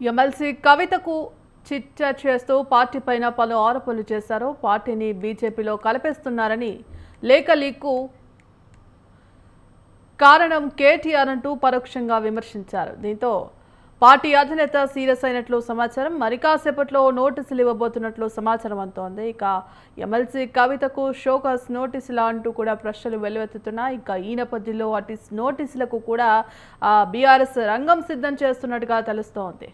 MLC కవితకు chit chat చేస్తూ పార్టీపైన పలు ఆరోపణలు చేశారు. పార్టీని బీజేపీలో కలిపేస్తున్నారని లేఖ లీక్కు కారణం కేటీఆర్ అంటూ పరోక్షంగా విమర్శించారు. దీంతో పార్టీ అధినేత సీరియస్ అయినట్లు సమాచారం. మరి కాసేపట్లో నోటీసులు ఇవ్వబోతున్నట్లు సమాచారం అంతోంది. ఇక ఎమ్మెల్సీ కవితకు షోకాస్ నోటీసులా అంటూ కూడా ప్రశ్నలు వెల్లువెత్తుతున్నాయి. ఇక ఈ నేపథ్యంలో అటు నోటీసులకు కూడా బీఆర్ఎస్ రంగం సిద్ధం చేస్తున్నట్టుగా తెలుస్తోంది.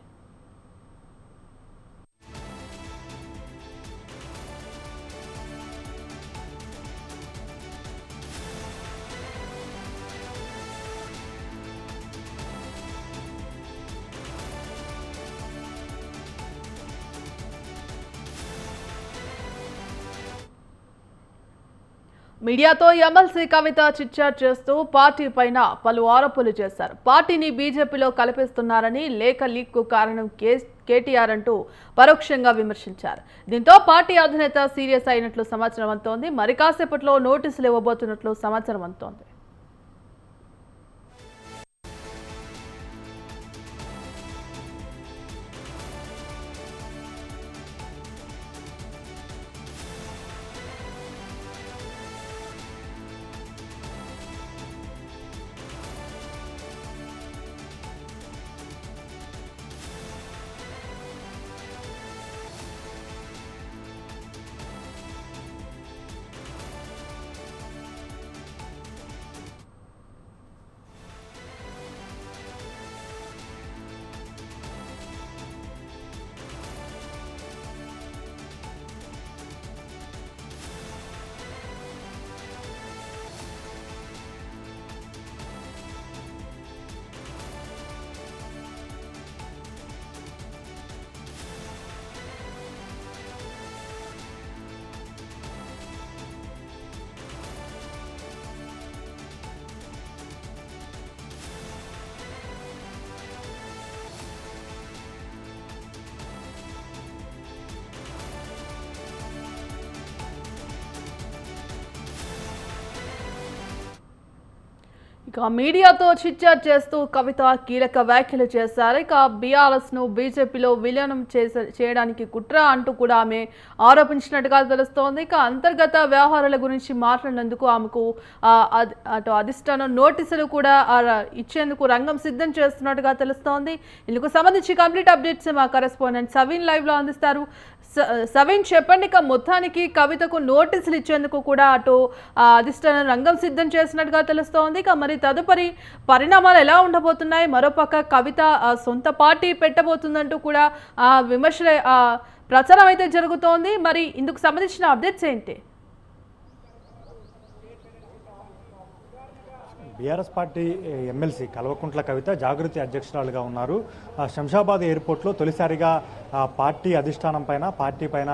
మీడియాతో ఎమ్మెల్సీ కవిత చిట్చాట్ చేస్తూ పార్టీ పైన పలు ఆరోపణలు చేశారు. పార్టీని బీజేపీలో కలిపేస్తున్నారని లేఖ లీక్కు కారణం కేటీఆర్ అంటూ పరోక్షంగా విమర్శించారు. దీంతో పార్టీ అధినేత సీరియస్ అయినట్లు సమాచారం అంతోంది. మరి కాసేపట్లో నోటీసులు ఇవ్వబోతున్నట్లు సమాచారం అంతోంది. ఇక మీడియాతో చిట్చాట్ చేస్తూ కవిత కీలక వ్యాఖ్యలు చేశారు. ఇక బీఆర్ఎస్ను బీజేపీలో విలీనం చేయడానికి కుట్ర అంటూ కూడా ఆమె ఆరోపించినట్టుగా తెలుస్తోంది. ఇక అంతర్గత వ్యవహారాల గురించి మాట్లాడినందుకు ఆమెకు అటు అధిష్టానం నోటీసులు కూడా ఇచ్చేందుకు రంగం సిద్ధం చేస్తున్నట్టుగా తెలుస్తోంది. ఇందుకు సంబంధించి కంప్లీట్ అప్డేట్స్ మా కరెస్పాండెంట్ సవీన్ లైవ్లో అందిస్తారు. సవీన్, చెప్పండి. ఇక మొత్తానికి కవితకు నోటీసులు ఇచ్చేందుకు కూడా అటు అధిష్టానం రంగం సిద్ధం చేసినట్టుగా తెలుస్తోంది. ఇక మరి తదుపరి పరిణామాలు ఎలా ఉండబోతున్నాయి? మరోపక్క కవిత సొంత పార్టీ పెట్టబోతుందంటూ కూడా విమర్శల ప్రచారం అయితే జరుగుతోంది. మరి ఇందుకు సంబంధించిన అప్డేట్స్ ఏంటి? BRS party MLC Kalvakuntla Kavitha జాగృతి అధ్యక్షురాలుగా ఉన్నారు. శంషాబాద్ ఎయిర్పోర్ట్లో తొలిసారిగా పార్టీ అధిష్టానం పైన పార్టీ పైన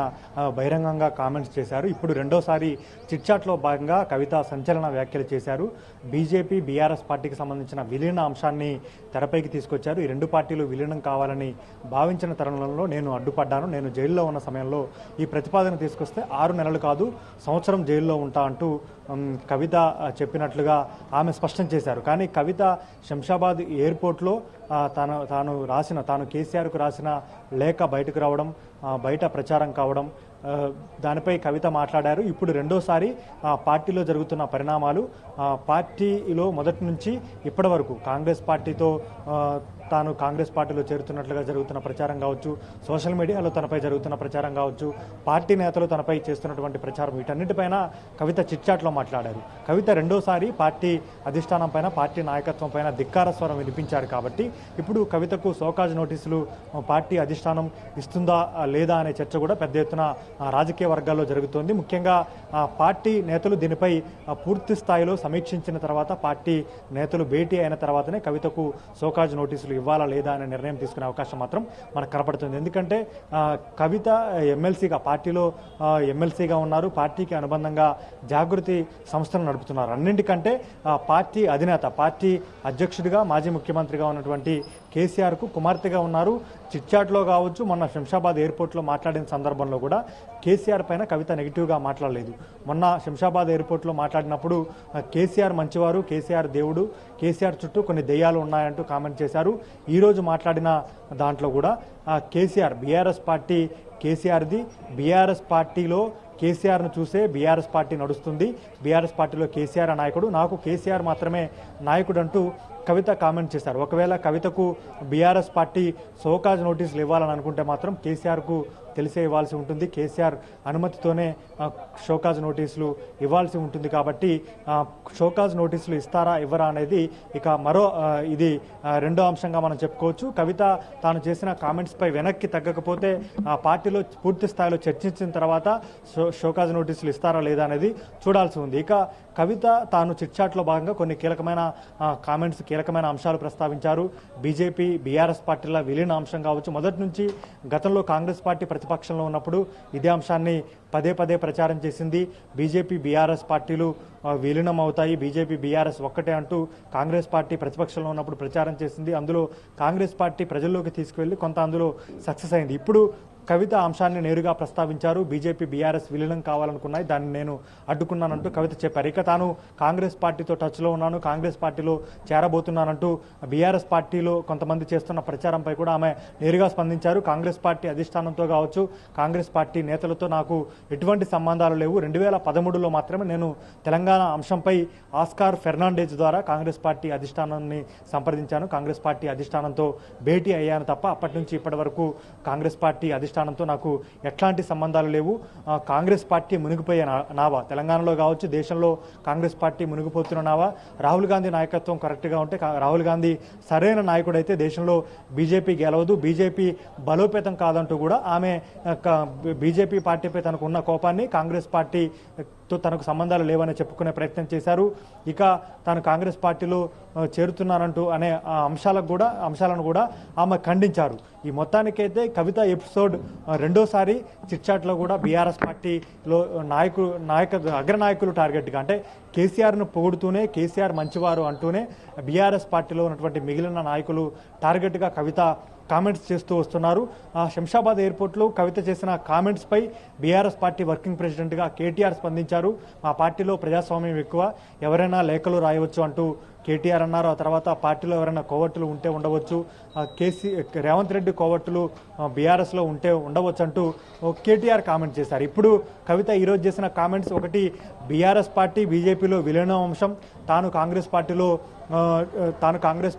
బహిరంగంగా కామెంట్స్ చేశారు. ఇప్పుడు రెండోసారి చిట్చాట్లో భాగంగా కవిత సంచలన వ్యాఖ్యలు చేశారు. బీజేపీ బీఆర్ఎస్ పార్టీకి సంబంధించిన విలీన అంశాన్ని తెరపైకి తీసుకొచ్చారు. ఈ రెండు పార్టీలు విలీనం కావాలని భావించిన తరుణంలో నేను అడ్డుపడ్డాను. నేను జైల్లో ఉన్న సమయంలో ఈ ప్రతిపాదన తీసుకొస్తే 6 నెలలు కాదు సంవత్సరం జైల్లో ఉంటా అంటూ కవిత చెప్పినట్లుగా ఆమె స్పష్టం చేశారు. కానీ కవిత శంషాబాద్ ఎయిర్పోర్ట్లో తాను కేసీఆర్కు రాసిన లేఖ బయటకు రావడం, బయట ప్రచారం కావడం, దానిపై కవిత మాట్లాడారు. ఇప్పుడు రెండోసారి పార్టీలో జరుగుతున్న పరిణామాలు, పార్టీలో మొదటి నుంచి ఇప్పటి వరకు కాంగ్రెస్ పార్టీతో తాను కాంగ్రెస్ పార్టీలో చేరుతున్నట్లుగా జరుగుతున్న ప్రచారం కావచ్చు, సోషల్ మీడియాలో తనపై జరుగుతున్న ప్రచారం కావచ్చు, పార్టీ నేతలు తనపై చేస్తున్నటువంటి ప్రచారం, వీటన్నిటిపైన కవిత చిట్చాట్లో మాట్లాడారు. కవిత రెండోసారి పార్టీ అధిష్టానం పైన, పార్టీ నాయకత్వం పైన ధిక్కార స్వరం వినిపించారు. కాబట్టి ఇప్పుడు కవితకు సోకాజ్ నోటీసులు పార్టీ అధిష్టానం ఇస్తుందా లేదా అనే చర్చ కూడా పెద్ద ఎత్తున రాజకీయ వర్గాల్లో జరుగుతోంది. ముఖ్యంగా పార్టీ నేతలు దీనిపై పూర్తి స్థాయిలో సమీక్షించిన తర్వాత, పార్టీ నేతలు భేటీ అయిన తర్వాతనే కవితకు సోకాజ్ నోటీసులు ఇవ్వాలా లేదా అనే నిర్ణయం తీసుకునే అవకాశం మాత్రం మనకు కనపడుతుంది. ఎందుకంటే కవిత ఎమ్మెల్సీగా, పార్టీలో ఎమ్మెల్సీగా ఉన్నారు. పార్టీకి అనుబంధంగా జాగృతి సంస్థను నడుపుతున్నారు. అన్నింటికంటే పార్టీ అధినేత, పార్టీ అధ్యక్షుడిగా, మాజీ ముఖ్యమంత్రిగా ఉన్నటువంటి కేసీఆర్కు కుమార్తెగా ఉన్నారు. చిట్చాట్లో కావచ్చు, మొన్న శంషాబాద్ ఎయిర్పోర్ట్లో మాట్లాడిన సందర్భంలో కూడా కేసీఆర్ పైన కవిత నెగిటివ్గా మాట్లాడలేదు. మొన్న శంషాబాద్ ఎయిర్పోర్ట్లో మాట్లాడినప్పుడు కేసీఆర్ మంచివారు, కేసీఆర్ దేవుడు, కేసీఆర్ చుట్టూ కొన్ని దెయ్యాలు ఉన్నాయంటూ కామెంట్ చేశారు. ఈరోజు మాట్లాడిన దాంట్లో కూడా కేసీఆర్ బీఆర్ఎస్ పార్టీ కేసీఆర్ది, బీఆర్ఎస్ పార్టీలో కేసీఆర్ను చూసే బీఆర్ఎస్ పార్టీ నడుస్తుంది, బీఆర్ఎస్ పార్టీలో కేసీఆర్ నాయకుడు, నాకు కేసీఆర్ మాత్రమే నాయకుడు అంటూ కవిత కామెంట్ చేశారు. ఒకవేళ కవితకు బీఆర్ఎస్ పార్టీ షోకాజ్ నోటీసులు ఇవ్వాలని అనుకుంటే మాత్రం కేసీఆర్కు తెలిసే ఇవ్వాల్సి ఉంటుంది. కేసీఆర్ అనుమతితోనే షోకాజ్ నోటీసులు ఇవ్వాల్సి ఉంటుంది. కాబట్టి షోకాజ్ నోటీసులు ఇస్తారా ఇవ్వరా అనేది ఇక మరో ఇది రెండో అంశంగా మనం చెప్పుకోవచ్చు. కవిత తాను చేసిన కామెంట్స్పై వెనక్కి తగ్గకపోతే పార్టీలో పూర్తి స్థాయిలో చర్చించిన తర్వాత షోకాజ్ నోటీసులు ఇస్తారా లేదా అనేది చూడాల్సి ఉంది. ఇక కవిత తాను చిట్చాట్లో భాగంగా కొన్ని కీలకమైన కామెంట్స్, కీలకమైన అంశాలు ప్రస్తావించారు. బీజేపీ బీఆర్ఎస్ పార్టీల విలీన అంశం కావచ్చు. మొదటి నుంచి గతంలో కాంగ్రెస్ పార్టీ ప్రతిపక్షంలో ఉన్నప్పుడు ఇదే అంశాన్ని పదే పదే ప్రచారం చేసింది. బీజేపీ బీఆర్ఎస్ పార్టీలు విలీనం అవుతాయి, బీజేపీ బీఆర్ఎస్ ఒక్కటే అంటూ కాంగ్రెస్ పార్టీ ప్రతిపక్షంలో ఉన్నప్పుడు ప్రచారం చేసింది. అందులో కాంగ్రెస్ పార్టీ ప్రజల్లోకి తీసుకువెళ్ళి కొంత అందులో సక్సెస్ అయింది. ఇప్పుడు కవిత అంశాన్ని నేరుగా ప్రస్తావించారు. బీజేపీ బీఆర్ఎస్ విలీనం కావాలనుకున్నాయి, దాన్ని నేను అడ్డుకున్నానంటూ కవిత చెప్పారు. ఇక తాను కాంగ్రెస్ పార్టీతో టచ్లో ఉన్నాను, కాంగ్రెస్ పార్టీలో చేరబోతున్నానంటూ బీఆర్ఎస్ పార్టీలో కొంతమంది చేస్తున్న ప్రచారంపై కూడా ఆమె నేరుగా స్పందించారు. కాంగ్రెస్ పార్టీ అధిష్టానంతో కావచ్చు, కాంగ్రెస్ పార్టీ నేతలతో నాకు ఎటువంటి సంబంధాలు లేవు. 2013లో మాత్రమే నేను తెలంగాణ అంశంపై ఆస్కార్ ఫెర్నాండేజ్ ద్వారా కాంగ్రెస్ పార్టీ అధిష్టానాన్ని సంప్రదించాను, కాంగ్రెస్ పార్టీ అధిష్టానంతో భేటీ అయ్యాను తప్ప అప్పటి నుంచి ఇప్పటి వరకు కాంగ్రెస్ పార్టీ అధిష్టానంతో నాకు ఎట్లాంటి సంబంధాలు లేవు. కాంగ్రెస్ పార్టీ మునిగిపోయే నావా, తెలంగాణలో కావచ్చు దేశంలో కాంగ్రెస్ పార్టీ మునిగిపోతున్న నావా. రాహుల్ గాంధీ నాయకత్వం కరెక్ట్గా ఉంటే, రాహుల్ గాంధీ సరైన నాయకుడైతే దేశంలో బీజేపీ గెలవదు, బీజేపీ బలోపేతం కాదంటూ కూడా ఆమె బీజేపీ పార్టీపై తనకున్న కోపాన్ని కాంగ్రెస్ పార్టీతో తనకు సంబంధాలు లేవని చెప్పుకునే ప్రయత్నం చేశారు. ఇక తాను కాంగ్రెస్ పార్టీలో చేరుతున్నానంటూ అనే అంశాలను కూడా ఆమె ఖండించారు. ఈ మొత్తానికైతే కవిత ఎపిసోడ్ రెండోసారి చిట్చాట్లో కూడా బీఆర్ఎస్ పార్టీలో అగ్రనాయకులు టార్గెట్గా, అంటే కేసీఆర్ను పొగుడుతూనే కేసీఆర్ మంచివారు అంటూనే బీఆర్ఎస్ పార్టీలో ఉన్నటువంటి మిగిలిన నాయకులు టార్గెట్గా కవిత కామెంట్స్ చేస్తూ వస్తున్నారు. శంషాబాద్ ఎయిర్పోర్ట్లో కవిత చేసిన కామెంట్స్పై బీఆర్ఎస్ పార్టీ వర్కింగ్ ప్రెసిడెంట్గా కేటీఆర్ స్పందించారు. మా పార్టీలో ప్రజాస్వామ్యం ఎక్కువ, ఎవరైనా లేఖలు రాయవచ్చు అంటూ కేటీఆర్ అన్నారు. ఆ తర్వాత పార్టీలో ఎవరైనా కోవట్టులు ఉంటే ఉండవచ్చు, రేవంత్ రెడ్డి కోవట్టులు బీఆర్ఎస్లో ఉంటే ఉండవచ్చు అంటూ కేటీఆర్ కామెంట్ చేశారు. ఇప్పుడు కవిత ఈరోజు చేసిన కామెంట్స్, ఒకటి బీఆర్ఎస్ పార్టీ బీజేపీలో విలీనం అంశం, తాను కాంగ్రెస్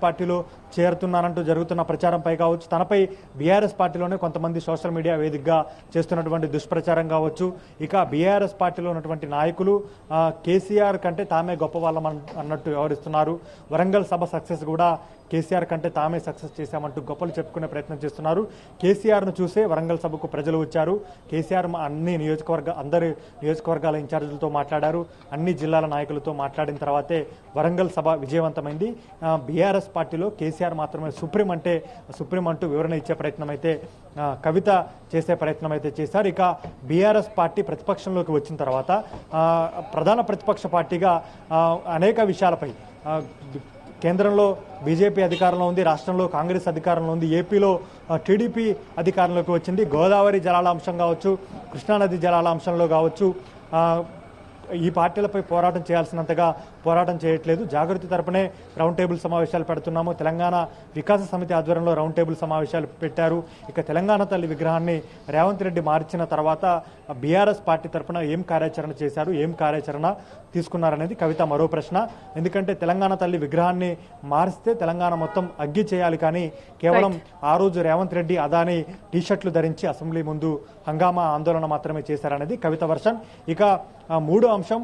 పార్టీలో చేరుతున్నానంటూ జరుగుతున్న ప్రచారంపై కావచ్చు, తనపై బీఆర్ఎస్ పార్టీలోనే కొంతమంది సోషల్ మీడియా వేదికగా చేస్తున్నటువంటి దుష్ప్రచారం కావచ్చు, ఇక బీఆర్ఎస్ పార్టీలో ఉన్నటువంటి నాయకులు కేసీఆర్ కంటే తామే గొప్ప వాళ్ళం అన్నట్టు వ్యవహరిస్తున్నారు. వరంగల్ సభ సక్సెస్ కూడా కేసీఆర్ కంటే తామే సక్సెస్ చేశామంటూ గొప్పలు చెప్పుకునే ప్రయత్నం చేస్తున్నారు. కేసీఆర్ను చూసే వరంగల్ సభకు ప్రజలు వచ్చారు. కేసీఆర్ అందరి నియోజకవర్గాల ఇన్ఛార్జీలతో మాట్లాడారు, అన్ని జిల్లాల నాయకులతో మాట్లాడిన తర్వాతే వరంగల్ సభ విజయవంతమైంది. బీఆర్ఎస్ పార్టీలో కేసీఆర్ మాత్రమే సుప్రీం అంటూ వివరణ ఇచ్చే ప్రయత్నం అయితే కవిత చేసే ప్రయత్నం అయితే చేశారు. ఇక బీఆర్ఎస్ పార్టీ ప్రతిపక్షంలోకి వచ్చిన తర్వాత ప్రధాన ప్రతిపక్ష పార్టీగా అనేక విషయాలపై, కేంద్రంలో బీజేపీ అధికారంలో ఉంది, రాష్ట్రంలో కాంగ్రెస్ అధికారంలో ఉంది, ఏపీలో టీడీపీ అధికారంలోకి వచ్చింది. గోదావరి జలాల అంశం కావచ్చు, కృష్ణానది జలాల అంశంలో కావచ్చు, ఈ పార్టీలపై పోరాటం చేయాల్సినంతగా పోరాటం చేయట్లేదు. జాగృతి తరపునే రౌండ్ టేబుల్ సమావేశాలు పెడుతున్నాము. తెలంగాణ వికాస సమితి ఆధ్వర్యంలో రౌండ్ టేబుల్ సమావేశాలు పెట్టారు. ఇక తెలంగాణ తల్లి విగ్రహాన్ని రేవంత్ రెడ్డి మార్చిన తర్వాత బీఆర్ఎస్ పార్టీ తరపున ఏం కార్యాచరణ చేశారు, ఏం కార్యాచరణ తీసుకున్నారనేది కవిత మరో ప్రశ్న. ఎందుకంటే తెలంగాణ తల్లి విగ్రహాన్ని మారిస్తే తెలంగాణ మొత్తం అగ్గి చేయాలి, కానీ కేవలం ఆ రోజు రేవంత్ రెడ్డి అదాని టీషర్ట్లు ధరించి అసెంబ్లీ ముందు హంగామా ఆందోళన మాత్రమే చేశారనేది కవిత వర్షన్. ఇక మూడో అంశం,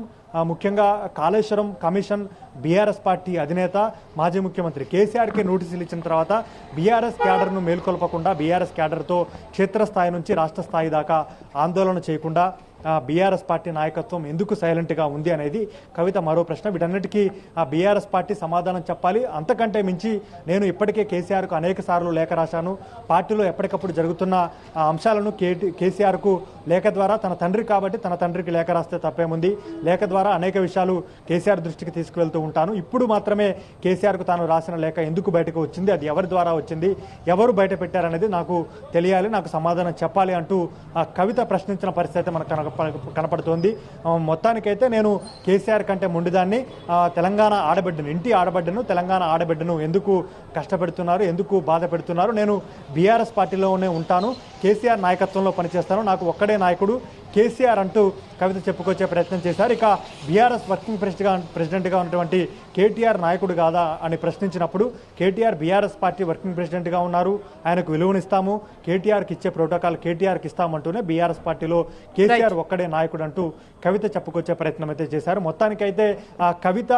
ముఖ్యంగా కాళేశ్వరం కమిషన్ బీఆర్ఎస్ పార్టీ అధినేత మాజీ ముఖ్యమంత్రి కేసీఆర్కి నోటీసులు ఇచ్చిన తర్వాత బీఆర్ఎస్ క్యాడర్ను మేల్కొల్పకుండా, బీఆర్ఎస్ క్యాడర్తో క్షేత్రస్థాయి నుంచి రాష్ట్ర స్థాయి దాకా ఆందోళన చేయకుండా బీఆర్ఎస్ పార్టీ నాయకత్వం ఎందుకు సైలెంట్గా ఉంది అనేది కవిత మరో ప్రశ్న. వీటన్నిటికీ బీఆర్ఎస్ పార్టీ సమాధానం చెప్పాలి. అంతకంటే మించి నేను ఇప్పటికే కేసీఆర్కు అనేక సార్లు లేఖ రాశాను. పార్టీలో ఎప్పటికప్పుడు జరుగుతున్న అంశాలను కేసీఆర్కు లేఖ ద్వారా, తన తండ్రి కాబట్టి తన తండ్రికి లేఖ రాస్తే తప్పేముంది, లేఖ ద్వారా అనేక విషయాలు కేసీఆర్ దృష్టికి తీసుకువెళ్తూ ఉంటాను. ఇప్పుడు మాత్రమే కేసీఆర్కు తాను రాసిన లేఖ ఎందుకు బయటకు వచ్చింది, అది ఎవరి ద్వారా వచ్చింది, ఎవరు బయట పెట్టారనేది నాకు తెలియాలి, నాకు సమాధానం చెప్పాలి అంటూ కవిత ప్రశ్నించిన పరిస్థితి మనకు కనపడుతోంది. మొత్తానికైతే నేను కేసీఆర్ కంటే ముందుదాన్ని, తెలంగాణ ఆడబిడ్డను, ఇంటి ఆడబిడ్డను, తెలంగాణ ఆడబిడ్డను ఎందుకు కష్టపెడుతున్నారు, ఎందుకు బాధ పెడుతున్నారు, నేను బీఆర్ఎస్ పార్టీలోనే ఉంటాను, కేసీఆర్ నాయకత్వంలో పనిచేస్తాను, నాకు ఒక్కడే నాయకుడు కేసీఆర్ అంటూ కవిత చెప్పుకొచ్చే ప్రయత్నం చేశారు. ఇక బీఆర్ఎస్ వర్కింగ్ ప్రెసిడెంట్గా ఉన్నటువంటి కేటీఆర్ నాయకుడు కాదా అని ప్రశ్నించినప్పుడు, కేటీఆర్ బీఆర్ఎస్ పార్టీ వర్కింగ్ ప్రెసిడెంట్గా ఉన్నారు, ఆయనకు విలువనిస్తాము, కేటీఆర్కి ఇచ్చే ప్రోటోకాల్ కేటీఆర్కి ఇస్తామంటూనే బీఆర్ఎస్ పార్టీలో కేసీఆర్ ఒక్కడే నాయకుడు అంటూ కవిత చెప్పుకొచ్చే ప్రయత్నం అయితే చేశారు. మొత్తానికైతే ఆ కవిత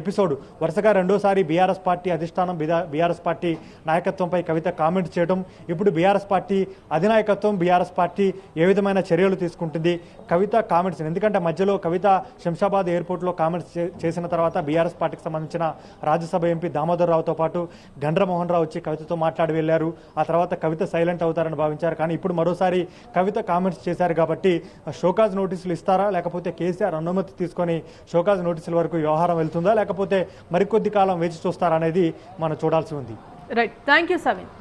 ఎపిసోడ్ వరుసగా రెండోసారి బీఆర్ఎస్ పార్టీ అధిష్టానం, బీఆర్ఎస్ పార్టీ నాయకత్వంపై కవిత కామెంట్ చేయడం, ఇప్పుడు బీఆర్ఎస్ పార్టీ అధినాయకత్వం, బీఆర్ఎస్ పార్టీ ఏ విధమైన చర్యలు తీసుకుంటుంది, కవిత కామెంట్స్, ఎందుకంటే మధ్యలో కవిత శంషాబాద్ ఎయిర్పోర్ట్లో కామెంట్స్ చేసిన తర్వాత బీఆర్ఎస్ పార్టీకి సంబంధించిన రాజ్యసభ ఎంపీ దామోదర్ రావుతో పాటు గండ్ర మోహన్ రావు వచ్చి కవితతో మాట్లాడి వెళ్లారు. ఆ తర్వాత కవిత సైలెంట్ అవుతారని భావించారు. కానీ ఇప్పుడు మరోసారి కవిత కామెంట్స్ చేశారు కాబట్టి షోకాజ్ నోటీసులు ఇస్తారా, లేకపోతే కేసీఆర్ అనుమతి తీసుకొని షోకాజ్ నోటీసుల వరకు వ్యవహారం వెళ్తుందా, లేకపోతే మరికొద్ది కాలం వేచి చూస్తారా అనేది మనం చూడాల్సి ఉంది. Right, thank you సవిన్.